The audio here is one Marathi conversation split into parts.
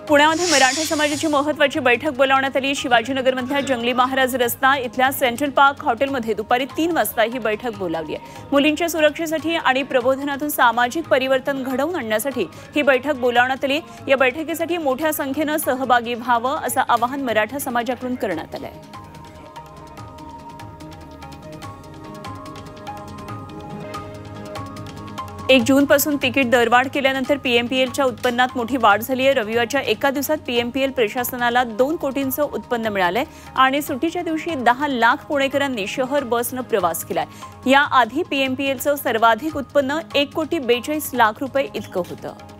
पुण्यामध्ये मराठा समाजाची महत्त्वाची बैठक बोलावण्यात आली। शिवाजीनगरमधल्या जंगली महाराज रस्ता इथल्या सेंट्रल पार्क हॉटेलमध्ये दुपारी 3 वाजता ही बैठक बोलावली आहे। मुलींच्या सुरक्षेसाठी आणि प्रबोधनातून सामाजिक परिवर्तन घडवून आणण्यासाठी ही बैठक बोलावण्यात आली। या बैठकीसाठी मोठ्या संख्येने सहभागी व्हावं असं आवाहन मराठा समाजाकडून करण्यात आलं आहे। 1 जूनपासून तिकीट दरवाढ केल्यानंतर पीएमपीएलच्या उत्पन्नात मोठी वाढ झाली आहे। रविवारच्या एका दिवसात पीएमपीएल प्रशासनाला 2 कोटींचं उत्पन्न मिळालंय आणि सुट्टीच्या दिवशी 10 लाख पुणेकरांनी शहर बसनं प्रवास केलाय। या आधी पीएमपीएलचं सर्वाधिक उत्पन्न 1,42,00,000 रुपये इतकं होतं।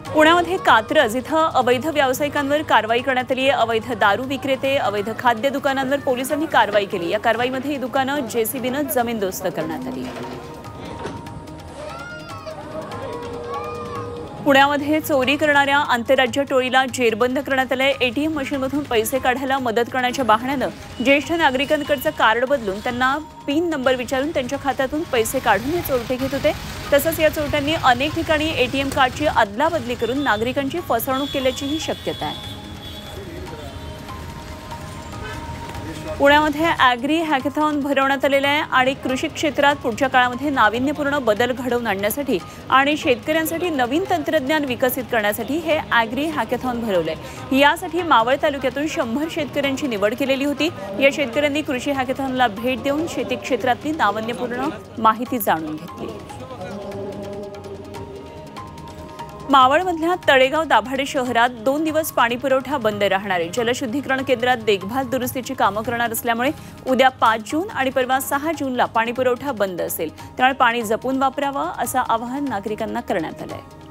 पुण्यामध्ये कात्रज इथं अवैध व्यावसायिकांवर कारवाई करण्यात आली आहे। अवैध दारू विक्रेते, अवैध खाद्य दुकानांवर पोलिसांनी कारवाई केली। या कारवाईमध्ये ही दुकानं जेसीबीनं जमीनदोस्त करण्यात आली। पुण्यामध्ये चोरी करणाऱ्या आंतरराज्य टोळीला जेरबंद करण्यात आले। एटीएम मशीनमधून पैसे काढायला मदत करण्याच्या बहाण्यानं ज्येष्ठ नागरिकांकडचं कार्ड बदलून त्यांना पिन नंबर विचारून त्यांच्या खात्यातून पैसे काढून हे चोरटे घेत होते। तसंच या चोरट्यांनी अनेक ठिकाणी एटीएम कार्डची अदलाबदली करून नागरिकांची फसवणूक केल्याचीही शक्यता आहे। पुण्यामध्ये ॲग्री हॅकेथॉन भरवण्यात आलेला आहे आणि कृषी क्षेत्रात पुढच्या काळामध्ये नाविन्यपूर्ण बदल घडवून आणण्यासाठी आणि शेतकऱ्यांसाठी नवीन तंत्रज्ञान विकसित करण्यासाठी हे ॲग्री हॅकेथॉन भरवलंय। यासाठी मावळ तालुक्यातून 100 शेतकऱ्यांची निवड केलेली होती। या शेतकऱ्यांनी कृषी हॅकेथॉनला भेट देऊन शेती क्षेत्रातली नाविन्यपूर्ण माहिती जाणून घेतली। मावळमधल्या तळेगाव दाभाडे शहरात 2 दिवस पाणीपुरवठा बंद राहणार आहे। जलशुद्धीकरण केंद्रात देखभाल दुरुस्तीची कामं करणार असल्यामुळे उद्या 5 जून आणि परवा 6 जूनला पाणीपुरवठा बंद असेल। त्यामुळे पाणी जपून वापरावं असं आवाहन नागरिकांना करण्यात आलं आहे।